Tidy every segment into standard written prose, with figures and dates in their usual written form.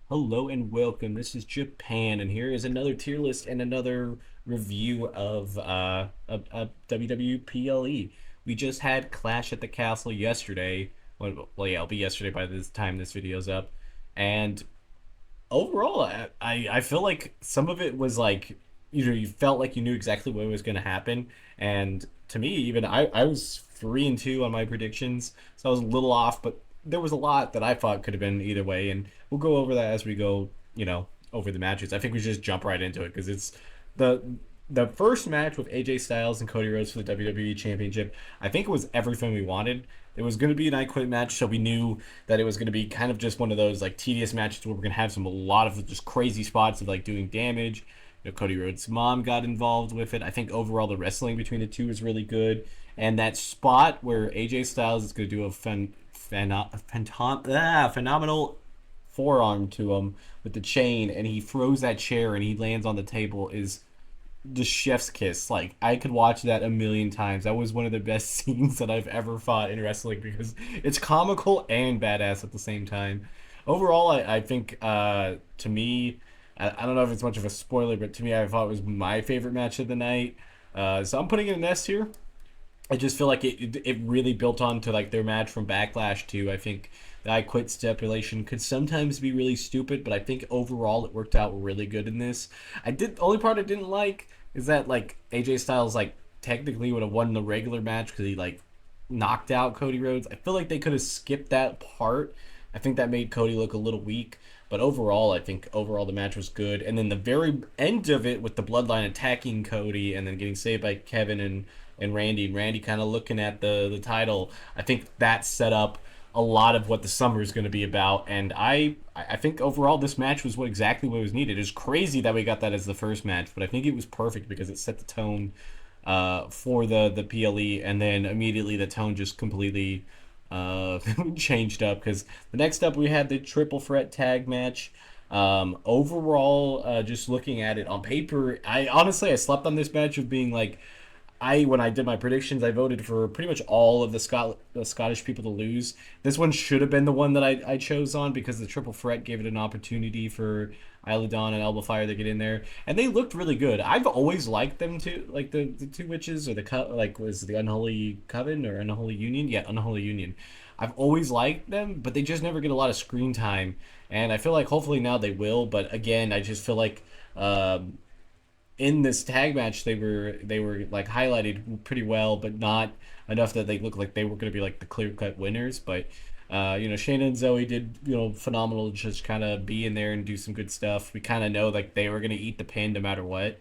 Hello and welcome. This is Japan, and here is another tier list and another review of WWE PLE. We just had Clash at the Castle yesterday. Well, yeah, it'll be yesterday by the time this video's up. And overall, I feel like some of it was like, you felt like you knew exactly what was going to happen. And to me, even I was 3-2 on my predictions, so I was a little off, but there was a lot that I thought could have been either way. And we'll go over that as we go, over the matches. I think we should just jump right into it because it's the the first match with AJ Styles and Cody Rhodes for the WWE Championship. I think it was everything we wanted. It was going to be an I Quit match, so we knew that it was going to be kind of just one of those like tedious matches where we're going to have a lot of just crazy spots of like doing damage. Cody Rhodes' mom got involved with it. I think overall the wrestling between the two is really good, and that spot where AJ Styles is going to do a phenomenal forearm to him with the chain, and he throws that chair and he lands on the table is the chef's kiss. Like, I could watch that a million times. That was one of the best scenes that I've ever fought in wrestling because it's comical and badass at the same time. Overall, I think to me, I don't know if it's much of a spoiler, but to me, I thought it was my favorite match of the night. So I'm putting it in S here. I just feel like it really built on to like their match from Backlash too. I think the I Quit stipulation could sometimes be really stupid, but I think overall it worked out really good in this. The only part I didn't like is that like AJ Styles like technically would have won the regular match because he like knocked out Cody Rhodes. I feel like they could have skipped that part. I think that made Cody look a little weak. But overall, I think overall the match was good. And then the very end of it with the Bloodline attacking Cody and then getting saved by Kevin and Randy. And Randy kind of looking at the title. I think that set up a lot of what the summer is going to be about. And I think overall this match was exactly what was needed. It's crazy that we got that as the first match, but I think it was perfect because it set the tone for the PLE, and then immediately the tone just completely changed up because the next up we had the triple threat tag match. Overall, just looking at it on paper, I slept on this match of being like, when I did my predictions, I voted for pretty much all of the Scottish people to lose. This one should have been the one that I chose on because the triple threat gave it an opportunity for Isla Dawn and Elba Fire to get in there, and they looked really good. I've always liked them too, like the two witches or like was the Unholy Coven or Unholy Union? Yeah, Unholy Union. I've always liked them, but they just never get a lot of screen time, and I feel like hopefully now they will. But again, I just feel like. In this tag match they were like highlighted pretty well, but not enough that they looked like they were going to be like the clear cut winners. But Shayna and Zoe did phenomenal, just kind of be in there and do some good stuff. We kind of know like they were going to eat the pin no matter what.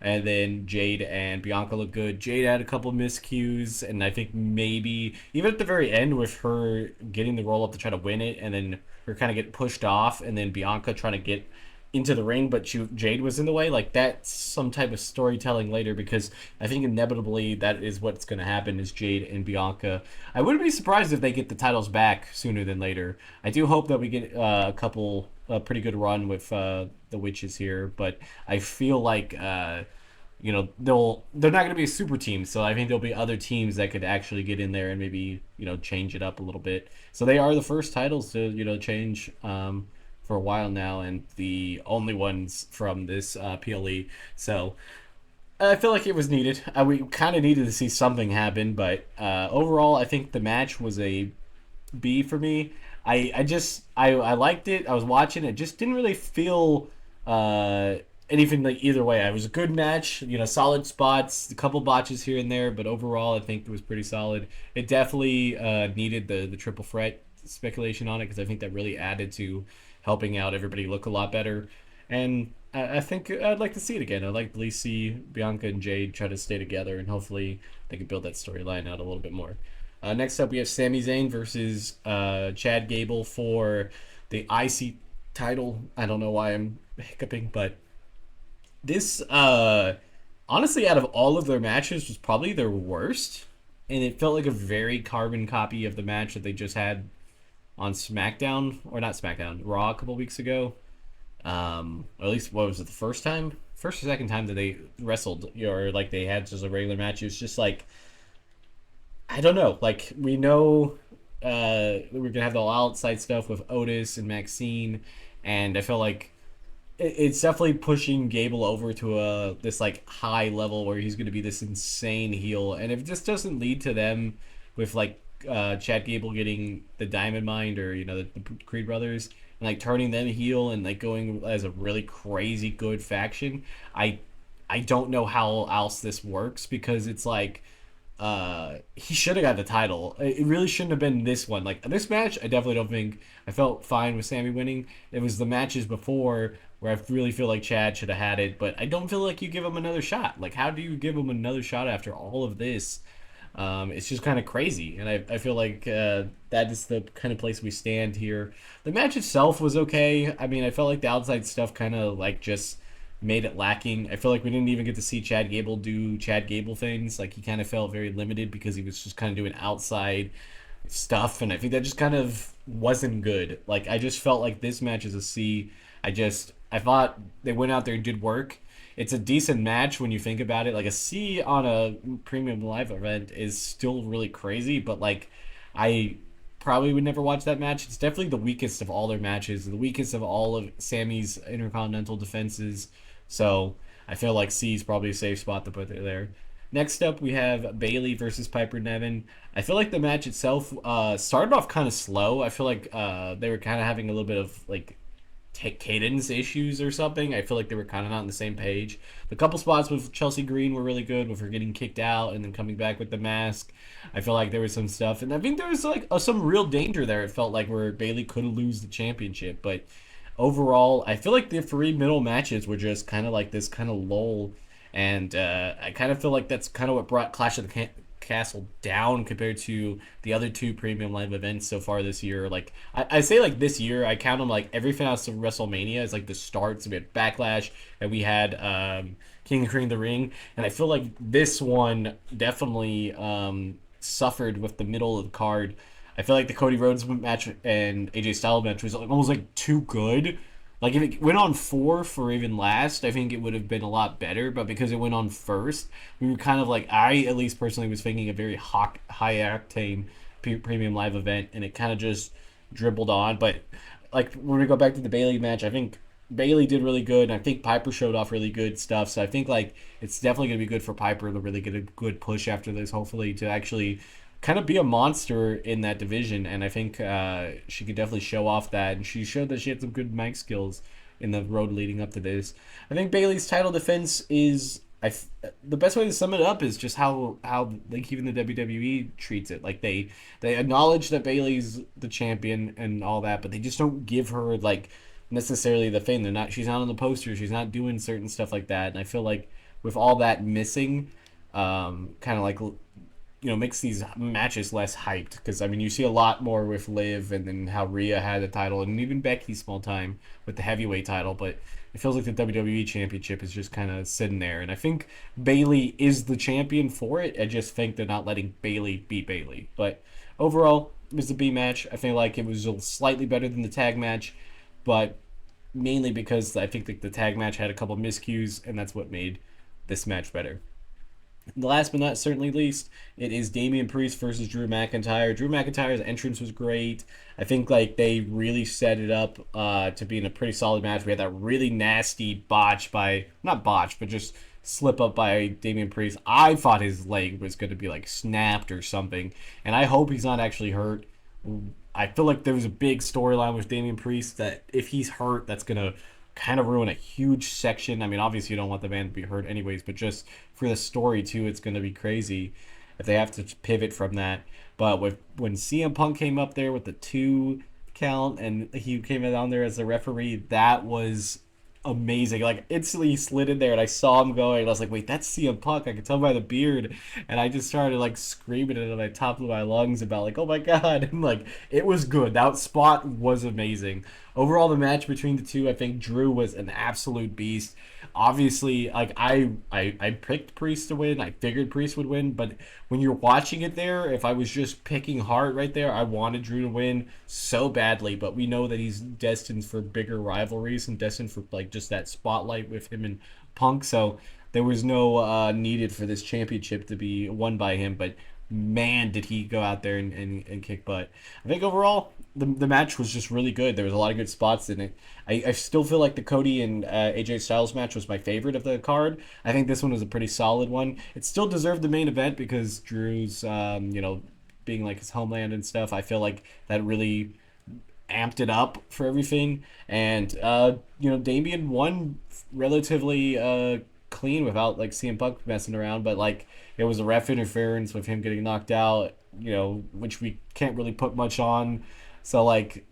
And then Jade and Bianca looked good. Jade had a couple miscues, and I think maybe even at the very end with her getting the roll up to try to win it, and then her kind of get pushed off, and then Bianca trying to get into the ring, but Jade was in the way. Like that's some type of storytelling later because I think inevitably that is what's going to happen is Jade and Bianca. I wouldn't be surprised if they get the titles back sooner than later. I do hope that we get a pretty good run with the witches here, but I feel like they're not going to be a super team, so I think there'll be other teams that could actually get in there and maybe change it up a little bit. So they are the first titles to change for a while now, and the only ones from this PLE. So I feel like it was needed. We kind of needed to see something happen, but overall, I think the match was a B for me. I liked it. I was watching it. Just didn't really feel anything like either way. It was a good match. Solid spots, a couple botches here and there, but overall, I think it was pretty solid. It definitely needed the triple threat speculation on it because I think that really added to helping out everybody look a lot better. And I think I'd like to see it again. I'd like to at least see Bianca and Jade try to stay together, and hopefully they can build that storyline out a little bit more. Next up, we have Sami Zayn versus Chad Gable for the IC title. I don't know why I'm hiccuping, but this, honestly, out of all of their matches, was probably their worst. And it felt like a very carbon copy of the match that they just had on SmackDown, or not SmackDown, Raw a couple weeks ago. Or at least, what was it, the first or second time that they wrestled, or like they had just a regular match? It was just like, I don't know. Like, we know we're gonna have the outside stuff with Otis and Maxine, and I feel like it's definitely pushing Gable over to a this like high level where he's going to be this insane heel, and if this doesn't lead to them with like Chad Gable getting the Diamond Mine or the Creed brothers and like turning them heel and like going as a really crazy good faction, I I don't know how else this works because it's like he should have got the title. It really shouldn't have been this one. Like this match, I definitely don't think I felt fine with Sammy winning. It was the matches before where I really feel like Chad should have had it, but I don't feel like you give him another shot. Like how do you give him another shot after all of this? It's just kind of crazy, and I feel like that is the kind of place we stand here. The match itself was okay. I mean, I felt like the outside stuff kind of like just made it lacking. I feel like we didn't even get to see Chad Gable do Chad Gable things. Like he kind of felt very limited because he was just kind of doing outside stuff, and I think that just kind of wasn't good. Like I just felt like this match is a C. I thought they went out there and did work. It's a decent match when you think about it. Like a C on a premium live event is still really crazy, but like I probably would never watch that match. It's definitely the weakest of all their matches, the weakest of all of Sammy's intercontinental defenses. So I feel like C is probably a safe spot to put it there. Next up, we have Bailey versus Piper Niven. I feel like the match itself started off kind of slow. I feel like they were kind of having a little bit of like cadence issues or something. I feel like they were kind of not on the same page. The couple spots with Chelsea Green were really good, with her getting kicked out and then coming back with the mask. I feel like there was some stuff, and I think there was like some real danger there. It felt like where Bailey could lose the championship, but overall, I feel like the three middle matches were just kind of like this kind of lull, and I kind of feel like that's kind of what brought Clash of the Castle down compared to the other two premium live events so far this year. Like I say, like this year, I count them like everything else of WrestleMania is like the starts. So we had Backlash and we had King of Cream the Ring, and I feel like this one definitely suffered with the middle of the card. I feel like the Cody Rhodes match and AJ Styles match was like almost like too good. Like if it went on fourth or even last, I think it would have been a lot better. But because it went on first, we were kind of like I at least personally was thinking a very high octane premium live event, and it kind of just dribbled on. But like when we go back to the Bailey match, I think Bailey did really good, and I think Piper showed off really good stuff. So I think like it's definitely gonna be good for Piper to really get a good push after this, hopefully to actually kind of be a monster in that division, and I think she could definitely show off that. And she showed that she had some good mic skills in the road leading up to this. I think Bailey's title defense is the best way to sum it up is just how like even the WWE treats it. Like they acknowledge that Bailey's the champion and all that, but they just don't give her like necessarily the fame. She's not on the poster. She's not doing certain stuff like that. And I feel like with all that missing, kind of like makes these matches less hyped because I mean you see a lot more with Liv and then how Rhea had the title and even Becky small time with the heavyweight title, but it feels like the WWE Championship is just kind of sitting there, and I think Bailey is the champion for it. I just think they're not letting Bailey beat Bailey, but overall it was a B match. I feel like it was slightly better than the tag match, but mainly because I think the tag match had a couple miscues, and that's what made this match better. Last but not certainly least, it is Damian Priest versus Drew McIntyre. Drew McIntyre's entrance was great. I think like they really set it up to be in a pretty solid match. We had that really nasty botch by not botch, but just slip up by Damian Priest. I thought his leg was going to be like snapped or something, and I hope he's not actually hurt. I feel like there was a big storyline with Damian Priest that if he's hurt, that's gonna kind of ruin a huge section. I mean, obviously you don't want the man to be hurt anyways, but just for the story too, it's gonna be crazy if they have to pivot from that. But when CM Punk came up there with the 2 count and he came down there as a referee, that was amazing. Like instantly he slid in there and I saw him going and I was like, wait, that's CM Punk. I could tell by the beard, and I just started like screaming it at the top of my lungs about like, oh my god. And like it was good. That spot was amazing. Overall, the match between the two, I think Drew was an absolute beast. Obviously, like I picked Priest to win. I figured Priest would win, but when you're watching it there, if I was just picking Hart right there, I wanted Drew to win so badly. But we know that he's destined for bigger rivalries and destined for like just that spotlight with him and Punk. So there was no needed for this championship to be won by him. But man, did he go out there and kick butt. I think overall, the match was just really good. There was a lot of good spots in it. I still feel like the Cody and AJ Styles match was my favorite of the card. I think this one was a pretty solid one. It still deserved the main event because Drew's, being like his homeland and stuff. I feel like that really amped it up for everything. And Damian won relatively clean without like CM Punk messing around, but like it was a ref interference with him getting knocked out, which we can't really put much on. So like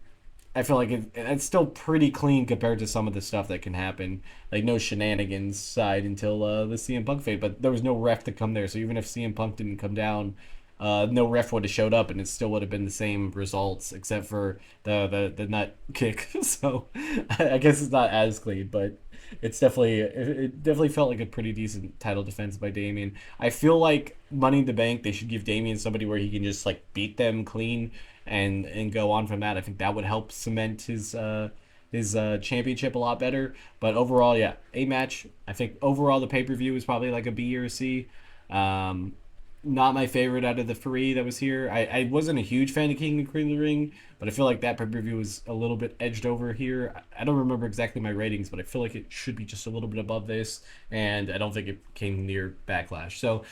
I feel like it's still pretty clean compared to some of the stuff that can happen. Like no shenanigans side until the CM Punk fade, but there was no ref to come there. So even if CM Punk didn't come down, no ref would have showed up, and it still would have been the same results, except for the nut kick. So I guess it's not as clean, but it definitely felt like a pretty decent title defense by Damien. I feel like Money in the Bank they should give Damien somebody where he can just like beat them clean and go on from that. I think that would help cement his championship a lot better. But overall, yeah, a match. I think overall the pay per view was probably like a B or a C. Um, Not my favorite out of the three that was here. I wasn't a huge fan of King of Queen of the Ring, but I feel like that pay per view was a little bit edged over here. I don't remember exactly my ratings, but I feel like it should be just a little bit above this, and I don't think it came near Backlash. So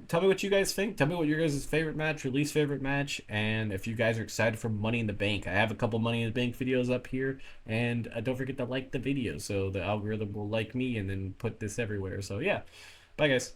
tell me what you guys think. Tell me what your guys' favorite match, or least favorite match, and if you guys are excited for Money in the Bank. I have a couple Money in the Bank videos up here, and don't forget to like the video so the algorithm will like me and then put this everywhere. So yeah, bye guys.